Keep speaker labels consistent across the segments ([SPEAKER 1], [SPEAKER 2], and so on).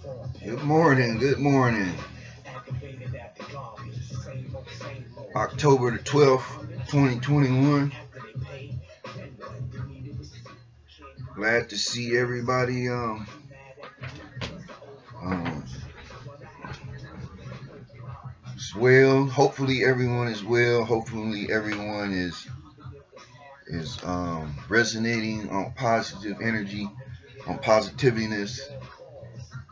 [SPEAKER 1] Good morning, good morning. October the 12th, 2021. Glad to see everybody um is well. Hopefully everyone is well. Hopefully everyone is resonating on positive energy, on positiveness,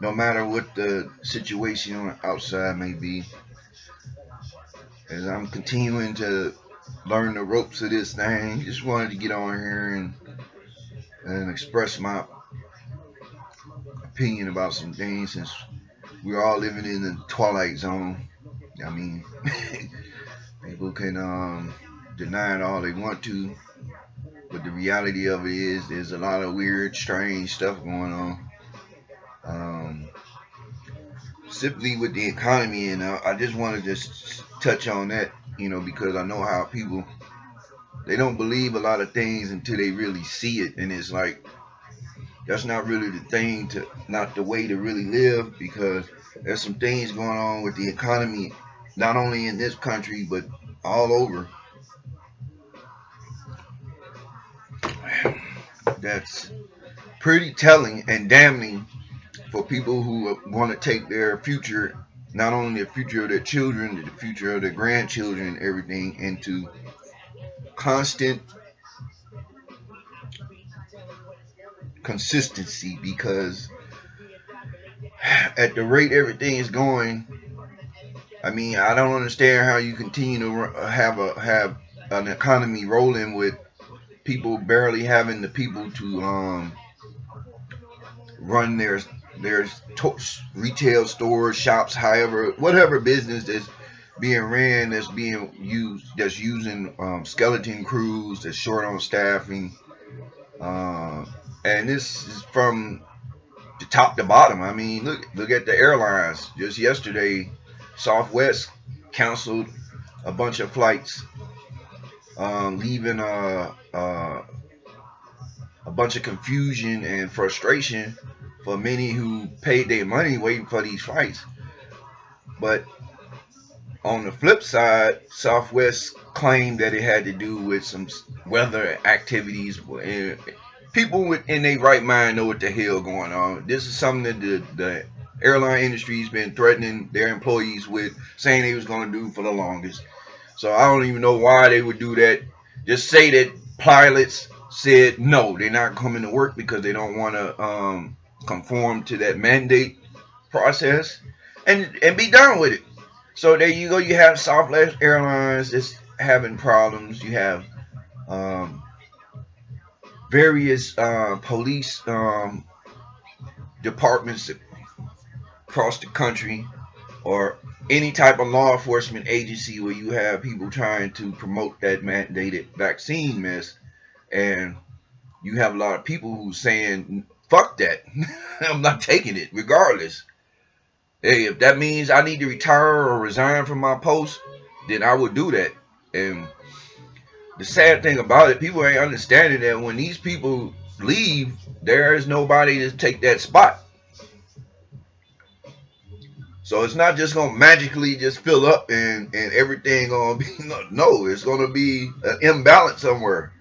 [SPEAKER 1] no matter what the situation on the outside may be. As I'm continuing to learn the ropes of this thing, just wanted to get on here and express my opinion about some things since we're all living in the twilight zone. I mean, people can deny it all they want to, but the reality of it is there's a lot of weird, strange stuff going on. Um, Simply with the economy, and I just want to just touch on that, because I know how people they don't believe a lot of things until they really see it, and it's like that's not really the thing to not the way to really live because there's some things going on with the economy not only in this country but all over that's pretty telling and damning for people who want to take their future, not only the future of their children, the future of their grandchildren and everything into constant consistency because at the rate everything is going, I mean, I don't understand how you continue to have an economy rolling with people barely having the people to run their retail stores, shops, however, whatever business that's being ran, that's being used, that's using skeleton crews, that's short on staffing, uh, and this is from the top to bottom. I mean, look at the airlines. Just yesterday, Southwest canceled a bunch of flights, leaving a bunch of confusion and frustration for many who paid their money waiting for these flights. But on the flip side, Southwest claimed that it had to do with some weather activities. And people in their right mind know what the hell going on. This is something that the airline industry's been threatening their employees with, saying they was going to do for the longest. So I don't even know why they would do that. Just say that pilots said no, they're not coming to work because they don't want to conform to that mandate process, and be done with it. So there you go. You have Southwest Airlines that's having problems. You have um, various police departments across the country, or any type of law enforcement agency where you have people trying to promote that mandated vaccine mess, and you have a lot of people who saying fuck that. I'm not taking it regardless. Hey, if that means I need to retire or resign from my post, then I would do that. And the sad thing about it, people ain't understanding that when these people leave, there is nobody to take that spot. So it's not just gonna magically just fill up and everything gonna be no. It's gonna be an imbalance somewhere.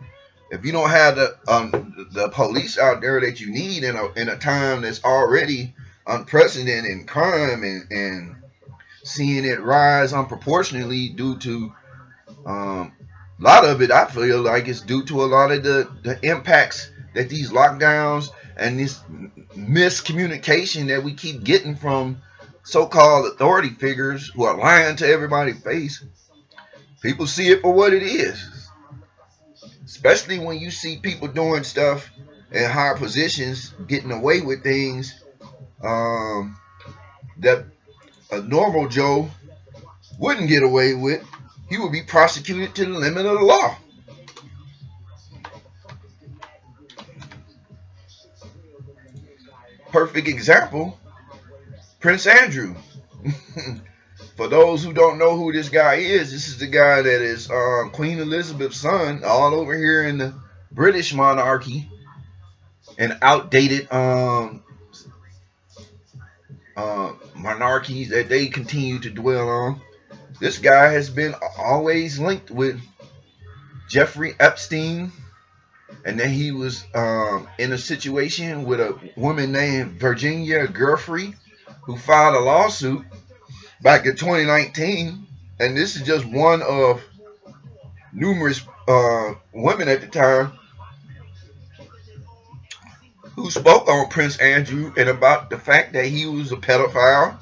[SPEAKER 1] If you don't have the police out there that you need in a time that's already unprecedented in crime and seeing it rise unproportionately due to a lot of it, I feel like it's due to a lot of the impacts that these lockdowns and this miscommunication that we keep getting from so-called authority figures who are lying to everybody's face. People see it for what it is, especially when you see people doing stuff in higher positions, getting away with things um, that a normal Joe wouldn't get away with. He would be prosecuted to the limit of the law. Perfect example, Prince Andrew. For those who don't know who this guy is, this is the guy that is Queen Elizabeth's son, all over here in the British monarchy, an outdated monarchies that they continue to dwell on. This guy has been always linked with Jeffrey Epstein, and then he was in a situation with a woman named Virginia Giuffre, who filed a lawsuit back in 2019. And this is just one of numerous women at the time who spoke on Prince Andrew and about the fact that he was a pedophile.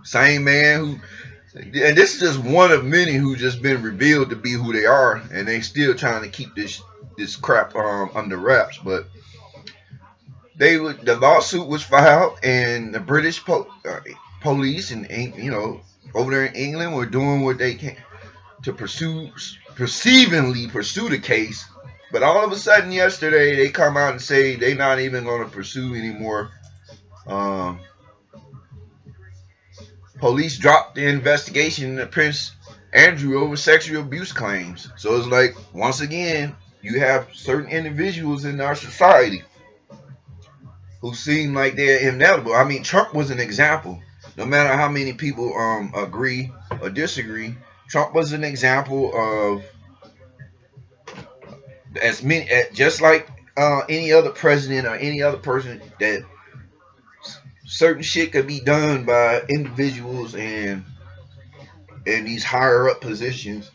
[SPEAKER 1] Same man who, and this is just one of many who just been revealed to be who they are, and they still trying to keep this crap under wraps. But the lawsuit was filed, and the British police and over there in England were doing what they can to perceivingly pursue the case. But all of a sudden yesterday they come out and say they're not even going to pursue anymore. Um, Police dropped the investigation into Prince Andrew over sexual abuse claims. So it's like, once again, you have certain individuals in our society who seem like they're inevitable. I mean, Trump was an example. No matter how many people agree or disagree, Trump was an example of as many, just like any other president or any other person, that certain shit could be done by individuals and in these higher up positions,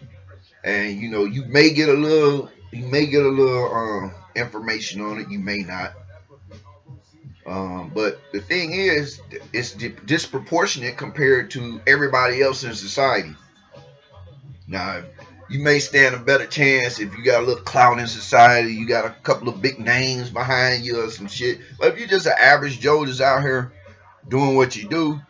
[SPEAKER 1] and you may get a little information on it, you may not. But the thing is, it's disproportionate compared to everybody else in society. Now, you may stand a better chance if you got a little clout in society, you got a couple of big names behind you or some shit. But if you're just an average Joe that's out here doing what you do,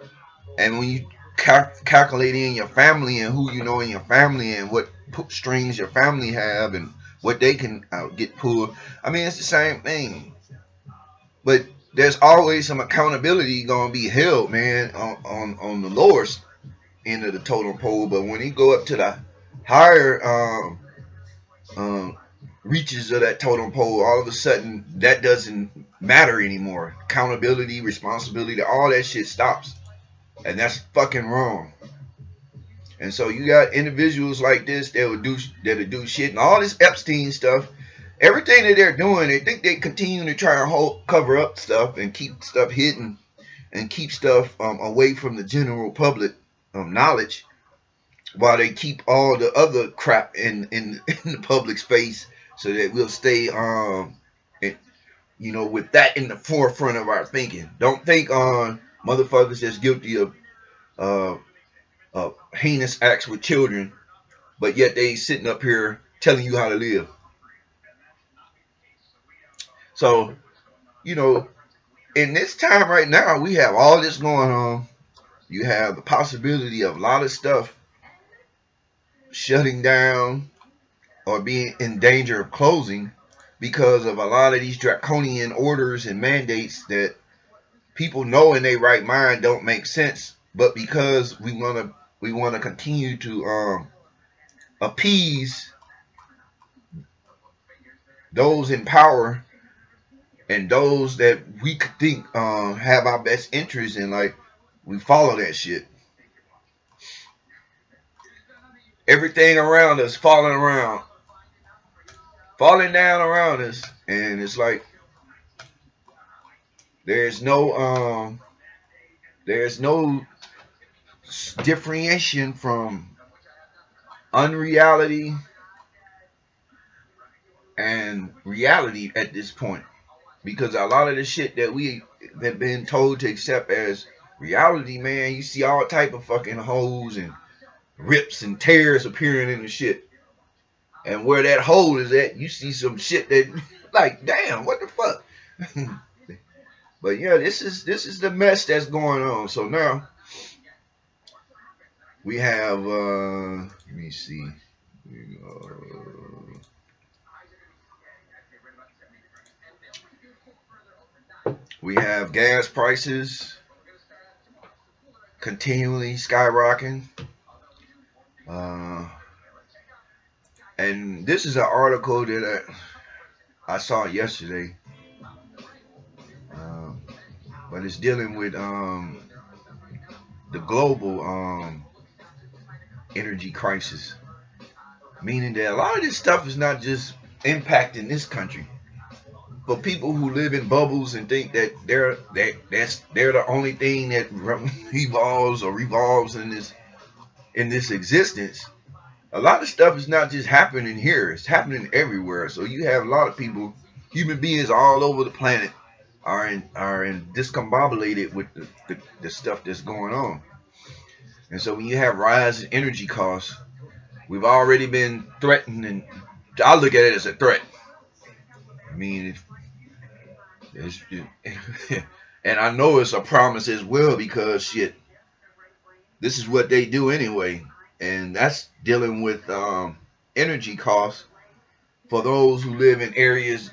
[SPEAKER 1] and when you calculate in your family and who you know in your family and what strings your family have and what they can get pulled, I mean, it's the same thing. But there's always some accountability going to be held, man, on the lowest end of the totem pole. But when you go up to the higher um, reaches of that totem pole, all of a sudden that doesn't matter anymore. Accountability, responsibility, all that shit stops. And that's fucking wrong. And so you got individuals like this that'll do shit, and all this Epstein stuff. Everything that they're doing, they think they continue to try and cover up stuff and keep stuff hidden and keep stuff away from the general public knowledge, while they keep all the other crap in in the public space, so that we'll stay with that in the forefront of our thinking. Don't think on motherfuckers that's guilty of uh, heinous acts with children, but yet they sitting up here telling you how to live. So, you know, in this time right now, we have all this going on. You have the possibility of a lot of stuff shutting down or being in danger of closing because of a lot of these draconian orders and mandates that people know in their right mind don't make sense, but because we want to continue to appease those in power and those that we could think have our best interests in, like, we follow that shit. Everything around us falling down around us, and it's like there's no there's no differentiation from unreality and reality at this point, because a lot of the shit that we have been told to accept as reality, man, you see all type of fucking holes and rips and tears appearing in the shit. And where that hole is at, you see some shit that, like, damn, what the fuck? But yeah, this is the mess that's going on. So now we have let me see. We have gas prices continually skyrocketing. Uh, and this is an article that I saw yesterday. Um, but it's dealing with the global energy crisis, meaning that a lot of this stuff is not just impacting this country. For people who live in bubbles and think that they're the only thing that evolves or revolves in this existence, a lot of stuff is not just happening here; it's happening everywhere. So you have a lot of people, human beings all over the planet, are in discombobulated with the stuff that's going on. And so when you have rise in energy costs, we've already been threatened, and I look at it as a threat. I mean, and I know it's a promise as well because shit, this is what they do anyway, and that's dealing with energy costs for those who live in areas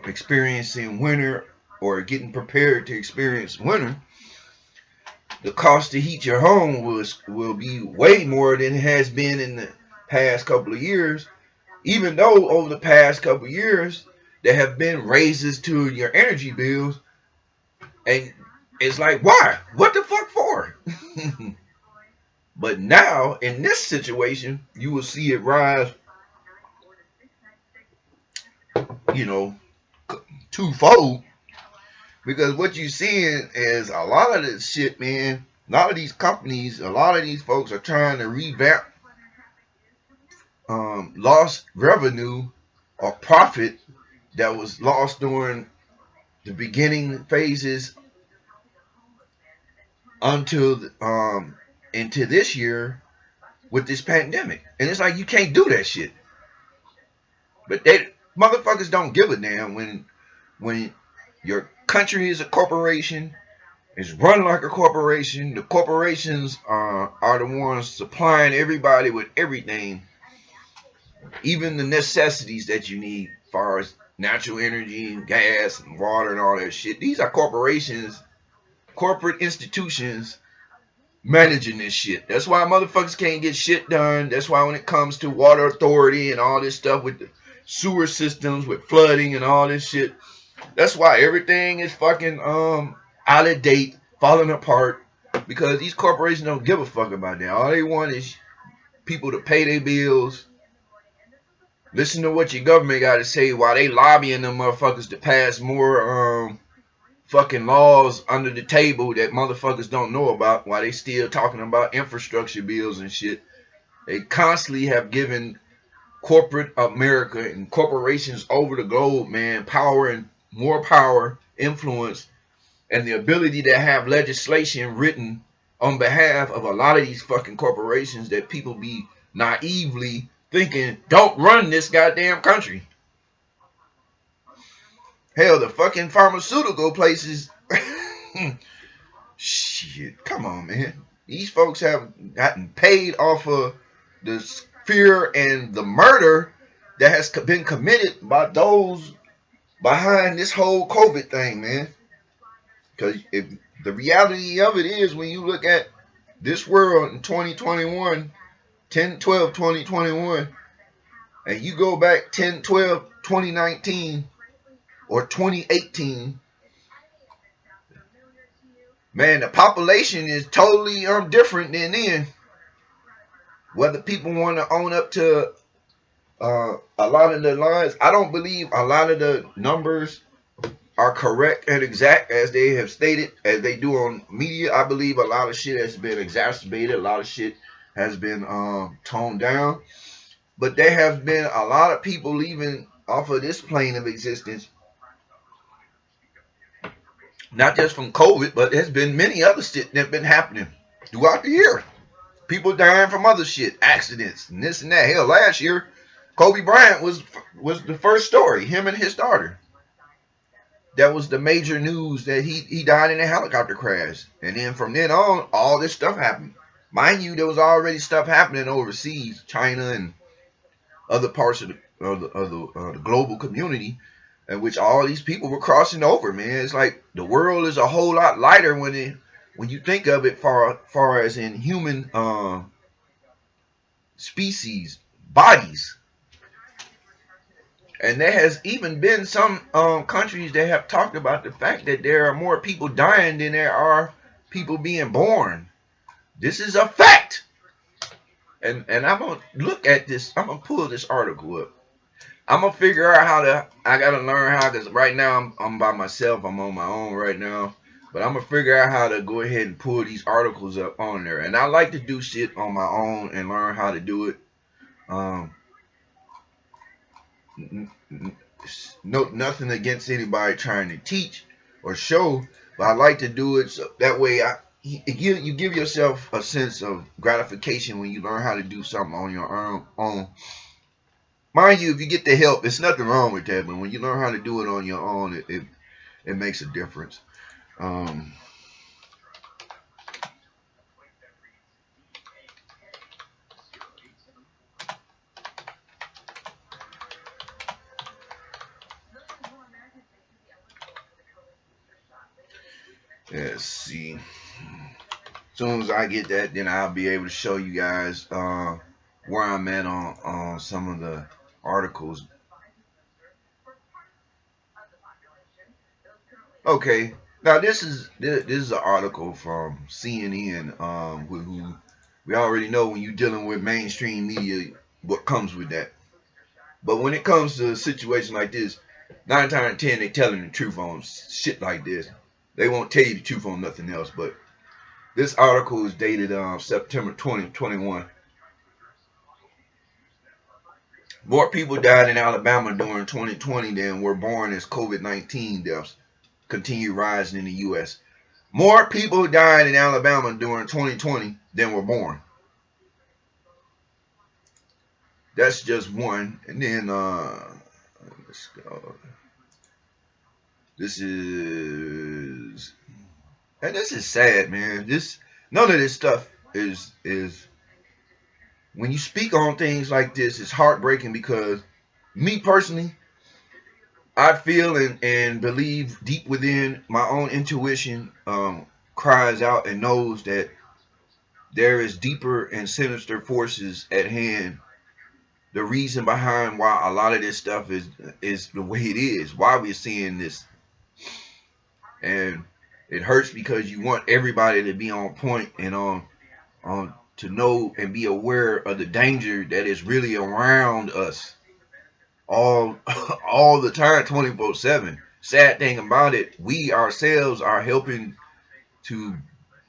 [SPEAKER 1] experiencing winter or getting prepared to experience winter. The cost to heat your home will be way more than it has been in the past couple of years. Even though over the past couple of years there have been raises to your energy bills, and it's like, why? What the fuck for? But now in this situation, you will see it rise, you know, twofold. Because what you're seeing is a lot of this shit, man. A lot of these companies, a lot of these folks are trying to revamp lost revenue or profit that was lost during the beginning phases until into this year with this pandemic. And it's like you can't do that shit. But they motherfuckers don't give a damn when your country is a corporation, it's run like a corporation. The corporations are the ones supplying everybody with everything, even the necessities that you need, as far as natural energy, gas, and water, and all that shit. These are corporations, corporate institutions managing this shit. That's why motherfuckers can't get shit done. That's why when it comes to water authority and all this stuff with the sewer systems, with flooding and all this shit, that's why everything is fucking out of date, falling apart, because these corporations don't give a fuck about that. All they want is people to pay their bills. Listen to what your government got to say while they lobbying them motherfuckers to pass more fucking laws under the table that motherfuckers don't know about, while they still talking about infrastructure bills and shit. They constantly have given corporate America and corporations over the globe, man, power and more power, influence, and the ability to have legislation written on behalf of a lot of these fucking corporations that people be naively thinking don't run this goddamn country. Hell, the fucking pharmaceutical places. Shit, come on, man. These folks have gotten paid off of the fear and the murder that has been committed by those behind this whole COVID thing, man. Because if the reality of it is, when you look at this world in 2021, 10, 12, 2021, and you go back 10, 12, 2019, or 2018, man, the population is totally different than then. Whether people want to own up to a lot of the lines, I don't believe a lot of the numbers are correct and exact as they have stated, as they do on media. I believe a lot of shit has been exacerbated, a lot of shit has been toned down, but there have been a lot of people leaving off of this plane of existence, not just from COVID, but there's been many other shit that have been happening throughout the year. People dying from other shit, accidents, and this and that. Hell, last year, Kobe Bryant was the first story. Him and his daughter. That was the major news, that he died in a helicopter crash. And then from then on, all this stuff happened. Mind you, there was already stuff happening overseas, China and other parts of the global community, in which all these people were crossing over. Man, it's like the world is a whole lot lighter when you think of it, far as in human species, bodies. And there has even been some countries that have talked about the fact that there are more people dying than there are people being born. This is a fact. And I'm gonna look at this. I'm gonna pull this article up. I'm gonna figure out how to. I gotta learn how, because right now I'm by myself. I'm on my own right now. But I'm gonna figure out how to go ahead and pull these articles up on there. And I like to do shit on my own and learn how to do it. Um, no, nothing against anybody trying to teach or show, but I like to do it so that way you give yourself a sense of gratification when you learn how to do something on your own. Mind you, if you get the help, there's nothing wrong with that. But when you learn how to do it on your own, it makes a difference. Um, let's see. As soon as I get that, then I'll be able to show you guys where I'm at on some of the articles. Okay, now this is an article from CNN. Who we already know when you're dealing with mainstream media, what comes with that. But when it comes to a situation like this, 9 times out of 10 they telling the truth on shit like this. They won't tell you the truth on nothing else. But this article is dated September 2021. More people died in Alabama during 2020 than were born as COVID-19 deaths continue rising in the U.S. More people died in Alabama during 2020 than were born. That's just one. And then let's go. This is and this is sad, man. This none of this stuff is when you speak on things like this, it's heartbreaking because me personally, I feel and believe deep within my own intuition cries out and knows that there is deeper and sinister forces at hand. The reason behind why a lot of this stuff is the way it is, why we're seeing this, and it hurts because you want everybody to be on point and on to know and be aware of the danger that is really around us all all the time, 24/7. Sad thing about it, we ourselves are helping to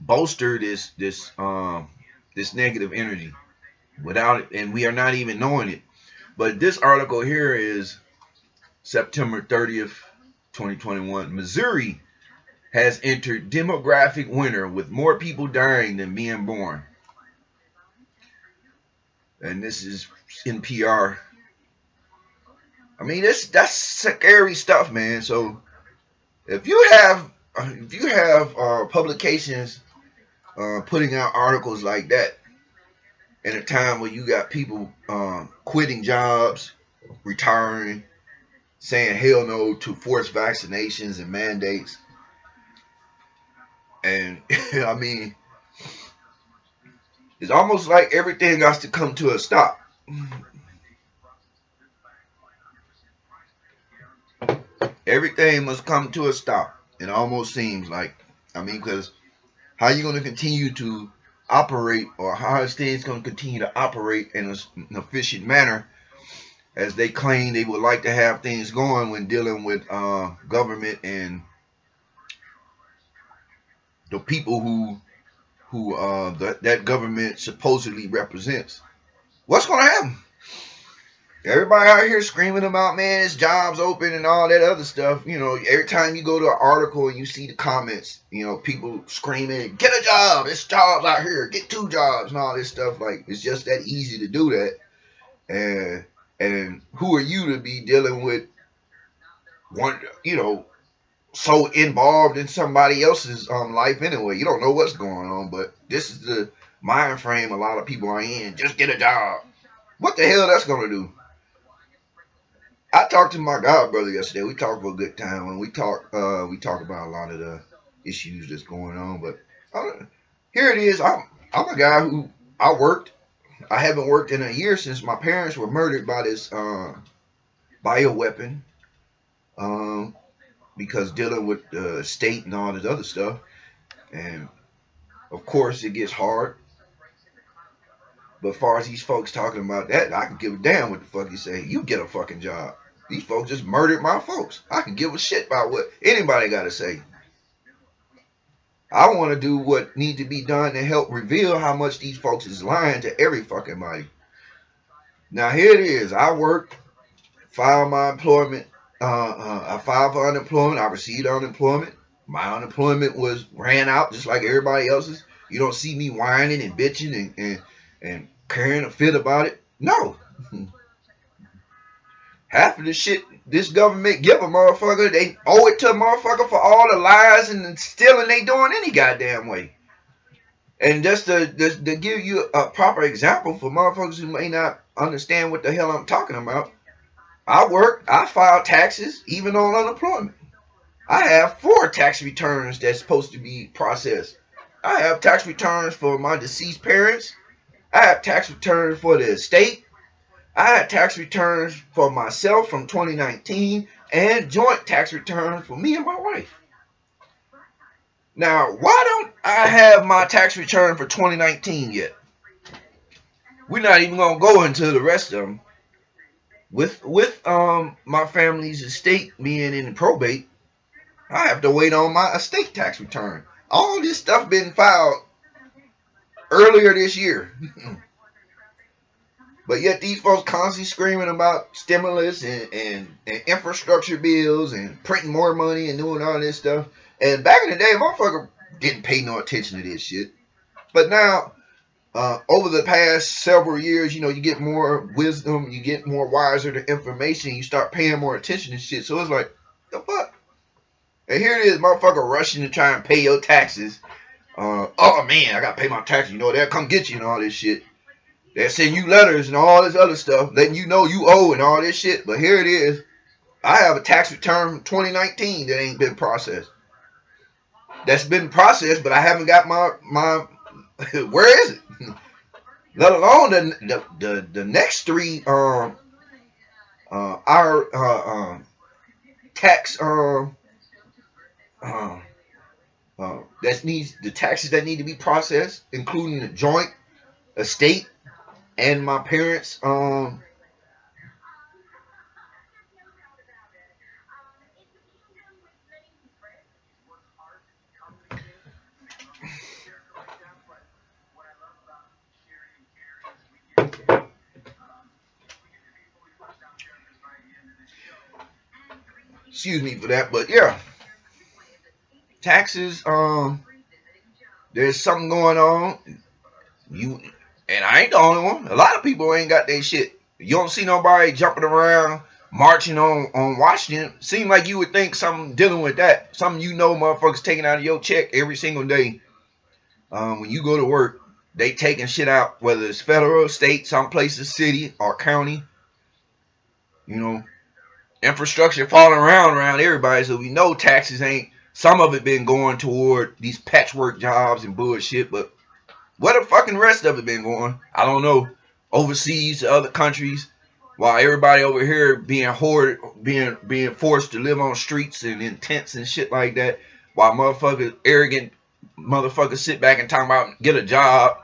[SPEAKER 1] bolster this negative energy without it, and we are not even knowing it. But this article here is September 30th, 2021. Missouri has entered demographic winter with more people dying than being born. And this is NPR. I mean, that's scary stuff, man. So if you have publications putting out articles like that in a time where you got people quitting jobs, retiring, saying hell no to forced vaccinations and mandates, and I mean, it's almost like everything has to come to a stop. Everything must come to a stop. It almost seems like, I mean, because how are you going to continue to operate, or how is things going to continue to operate in an efficient manner as they claim they would like to have things going when dealing with government and the people who that government supposedly represents? What's going to happen? Everybody out here screaming about, man, it's jobs open and all that other stuff. You know, every time you go to an article and you see the comments, you know, people screaming, get a job, it's jobs out here, get 2 jobs and all this stuff. Like, it's just that easy to do that. And who are you to be dealing with one, so involved in somebody else's life anyway? You don't know what's going on, but this is the mind frame a lot of people are in. Just get a job. What the hell that's gonna do? I talked to my god brother yesterday. We talked for a good time, and we talk about a lot of the issues that's going on. But here it is. I'm a guy who I worked. I haven't worked in a year since my parents were murdered by bioweapon, um, because dealing with the state and all this other stuff. And of course, it gets hard. But as far as these folks talking about that, I can give a damn what the fuck you say. You get a fucking job. These folks just murdered my folks. I can give a shit about what anybody got to say. I want to do what need to be done to help reveal how much these folks is lying to every fucking body. Now here it is. I worked, filed my employment. I filed for unemployment. I received unemployment. My unemployment was ran out just like everybody else's. You don't see me whining and bitching and carrying a fit about it. No. Half of the shit this government give a motherfucker, they owe it to a motherfucker for all the lies and stealing they doing any goddamn way. And just to give you a proper example for motherfuckers who may not understand what the hell I'm talking about, I work, I file taxes, even on unemployment. I have 4 tax returns that's supposed to be processed. I have tax returns for my deceased parents. I have tax returns for the estate. I had tax returns for myself from 2019 and joint tax returns for me and my wife. Now, why don't I have my tax return for 2019 yet? We're not even gonna go into the rest of them. With my family's estate being in probate, I have to wait on my estate tax return. All this stuff been filed earlier this year. But yet these folks constantly screaming about stimulus and infrastructure bills and printing more money and doing all this stuff. And back in the day, motherfucker didn't pay no attention to this shit. But now, over the past several years, you know, you get more wisdom, you get more wiser to information, you start paying more attention to shit. So it's like, the fuck? And here it is, motherfucker rushing to try and pay your taxes. Oh man, I gotta pay my taxes. You know, they'll come get you and all this shit. They'll send you letters and all this other stuff, letting you know you owe and all this shit. But here it is. I have a tax return from 2019 that ain't been processed. That's been processed, but I haven't got my where is it? Let alone the next 3 our tax that needs the taxes that need to be processed, including the joint estate and my parents excuse me for that, but yeah, taxes. There's something going on. You and I ain't the only one. A lot of people ain't got their shit. You don't see nobody jumping around marching on Washington. Seem like you would think something dealing with that. Something you know, motherfuckers taking out of your check every single day. When you go to work, they taking shit out, whether it's federal, state, some places, city, or county. You know, infrastructure falling around everybody, so we know taxes ain't. Some of it been going toward these patchwork jobs and bullshit, but where the fucking rest of it been going? I don't know. Overseas to other countries, while everybody over here being hoarded, being forced to live on streets and in tents and shit like that, while motherfuckers, arrogant motherfuckers sit back and talk about get a job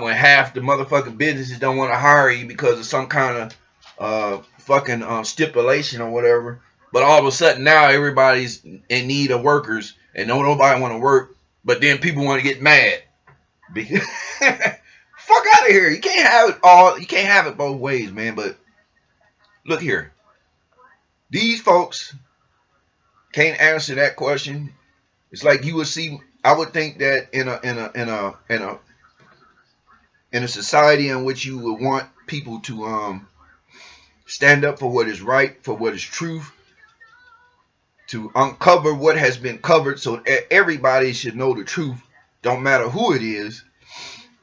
[SPEAKER 1] when half the motherfucking businesses don't want to hire you because of some kind of fucking stipulation or whatever. But all of a sudden now everybody's in need of workers and nobody want to work. But then people want to get mad because fuck out of here. You can't have it all. You can't have it both ways, man. But look here, these folks can't answer that question. It's like you would see. I would think that in a society in which you would want people to stand up for what is right, for what is truth, to uncover what has been covered so everybody should know the truth, don't matter who it is.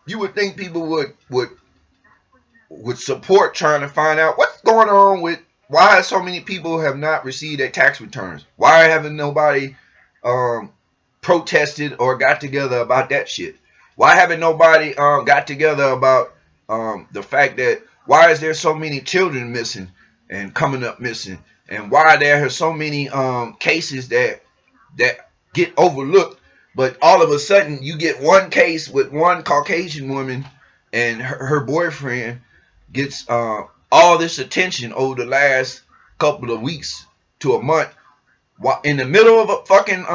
[SPEAKER 1] You would think people would support trying to find out what's going on with why so many people have not received their tax returns. Why haven't nobody protested or got together about that shit? Why haven't nobody got together about the fact that why is there so many children missing? and coming up missing, and why there are so many cases that get overlooked, but all of a sudden you get one case with one Caucasian woman and her boyfriend gets all this attention over the last couple of weeks to a month, while in the middle of a fucking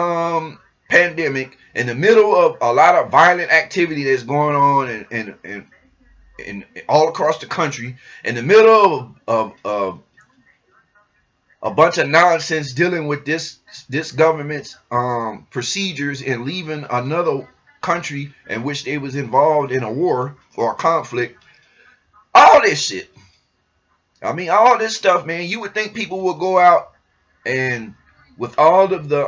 [SPEAKER 1] pandemic, in the middle of a lot of violent activity that's going on and all across the country, in the middle of a bunch of nonsense dealing with this government's procedures and leaving another country in which they was involved in a war or a conflict. All this shit. I mean, all this stuff, man. You would think people would go out and with all of the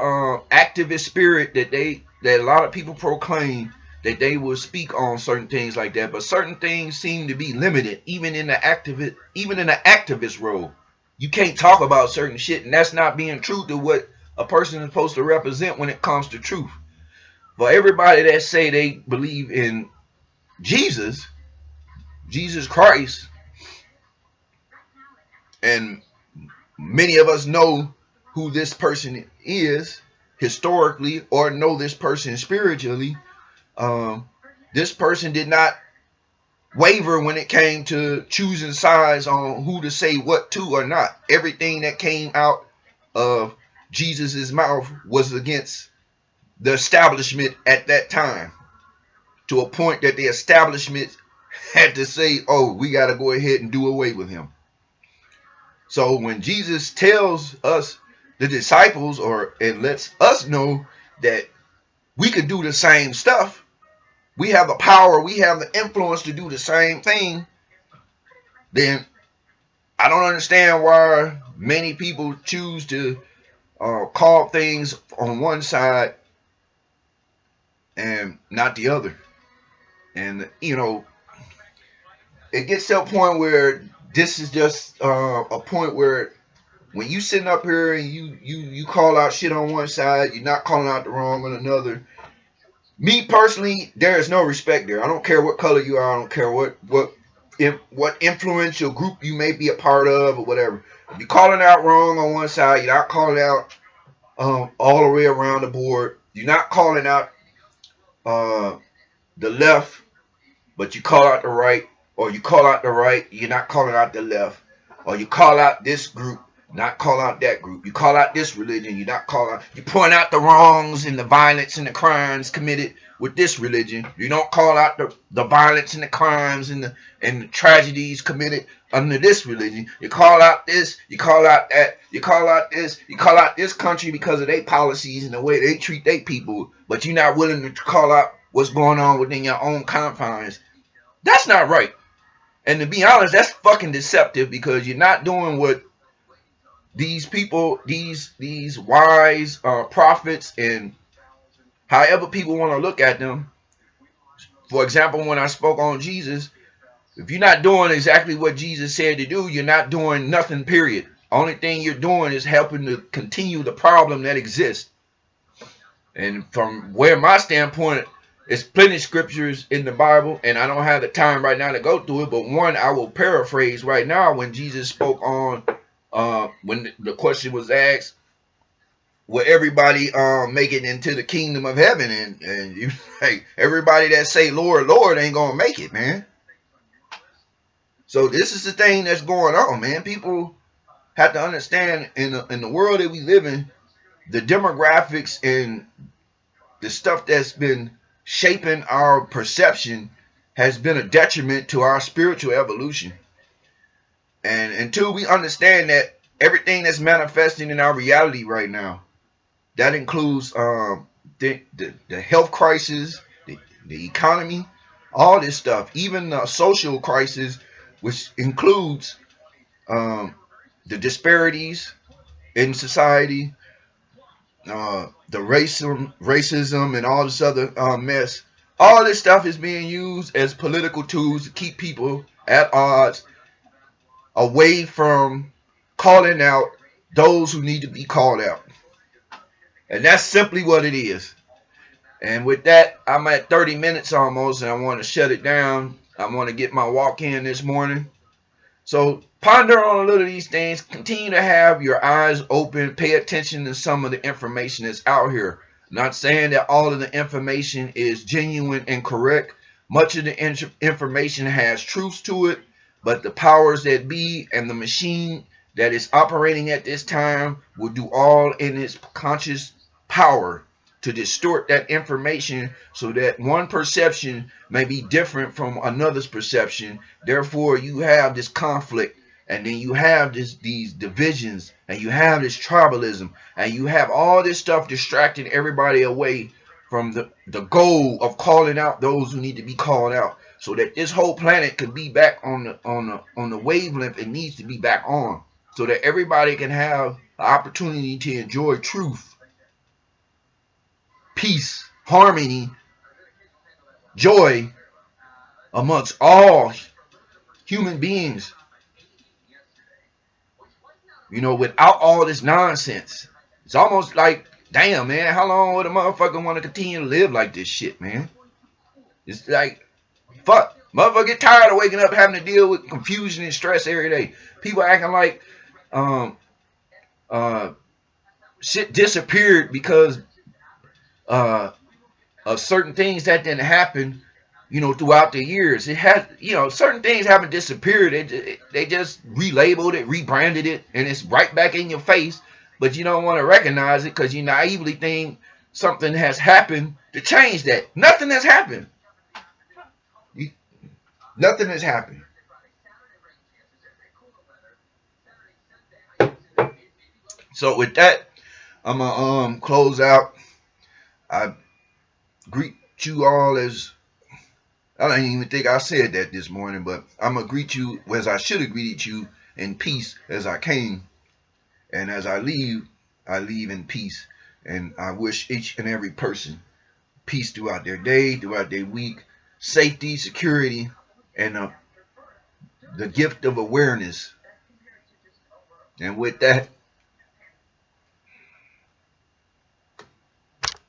[SPEAKER 1] activist spirit that a lot of people proclaim, that they will speak on certain things like that, but certain things seem to be limited, even in the activist role. You can't talk about certain shit, and that's not being true to what a person is supposed to represent when it comes to truth. For everybody that say they believe in Jesus, Jesus Christ, and many of us know who this person is historically or know this person spiritually. Um, this person did not waver when it came to choosing sides on who to say what to or not. Everything that came out of Jesus's mouth was against the establishment at that time, to a point that the establishment had to say, oh, we got to go ahead and do away with him. So when Jesus tells us, the disciples, or it lets us know that we could do the same stuff, we have the power, we have the influence to do the same thing, then I don't understand why many people choose to call things on one side and not the other. And, it gets to a point where this is just a point where when you sitting up here and you call out shit on one side, you're not calling out the wrong on another. Me personally, there is no respect there. I don't care what color you are. I don't care what influential group you may be a part of or whatever. If you're calling out wrong on one side, you're not calling out all the way around the board. You're not calling out the left, but you call out the right, or you call out the right, you're not calling out the left, or you call out this group, not call out that group. You call out this religion, you point out the wrongs and the violence and the crimes committed with this religion. You don't call out the violence and the crimes and the tragedies committed under this religion. You call out this, you call out that, you call out this, you call out this country because of their policies and the way they treat their people, but you're not willing to call out what's going on within your own confines. That's not right. And to be honest, that's fucking deceptive, because you're not doing what these people, these wise prophets, and however people want to look at them. For example, when I spoke on Jesus, if you're not doing exactly what Jesus said to do, you're not doing nothing, period. Only thing you're doing is helping to continue the problem that exists. And from where my standpoint, it's plenty of scriptures in the Bible, and I don't have the time right now to go through it, but one I will paraphrase right now. When Jesus spoke on, when the question was asked, will everybody make it into the kingdom of heaven? And you, hey, everybody that say Lord, Lord ain't gonna make it, man. So this is the thing that's going on, man. People have to understand, in the world that we live in, the demographics and the stuff that's been shaping our perception has been a detriment to our spiritual evolution. And until we understand that everything that's manifesting in our reality right now, that includes the health crisis, the economy, all this stuff, even the social crisis, which includes the disparities in society, the racism, and all this other mess. All this stuff is being used as political tools to keep people at odds, away from calling out those who need to be called out. And that's simply what it is. And with that, I'm at 30 minutes almost, and I want to shut it down. I want to get my walk in this morning. So Ponder on a little of these things. Continue to have your eyes open. Pay attention to some of the information that's out here. Not saying that all of the information is genuine and correct. Much of the information has truths to it, but the powers that be and the machine that is operating at this time will do all in its conscious power to distort that information so that one perception may be different from another's perception. Therefore, you have this conflict, and then you have these divisions, and you have this tribalism, and you have all this stuff distracting everybody away from the goal of calling out those who need to be called out, so that this whole planet could be back on the wavelength it needs to be back on, so that everybody can have the opportunity to enjoy truth, peace, harmony, joy amongst all human beings, without all this nonsense. It's almost like, damn, man, how long would a motherfucker want to continue to live like this shit, man? It's like, fuck. Motherfucker get tired of waking up having to deal with confusion and stress every day. People acting like um shit disappeared because of certain things that didn't happen, throughout the years. It has, certain things haven't disappeared. They just relabeled it, rebranded it, and it's right back in your face. But you don't want to recognize it because you naively think something has happened to change that. Nothing has happened. Nothing has happened. So with that, I'm gonna close out. I greet you all as, I don't even think I said that this morning, but I'm gonna greet you as I should have greeted you, in peace as I came, and as I leave in peace. And I wish each and every person peace throughout their day, throughout their week, safety, security, and the gift of awareness. And with that,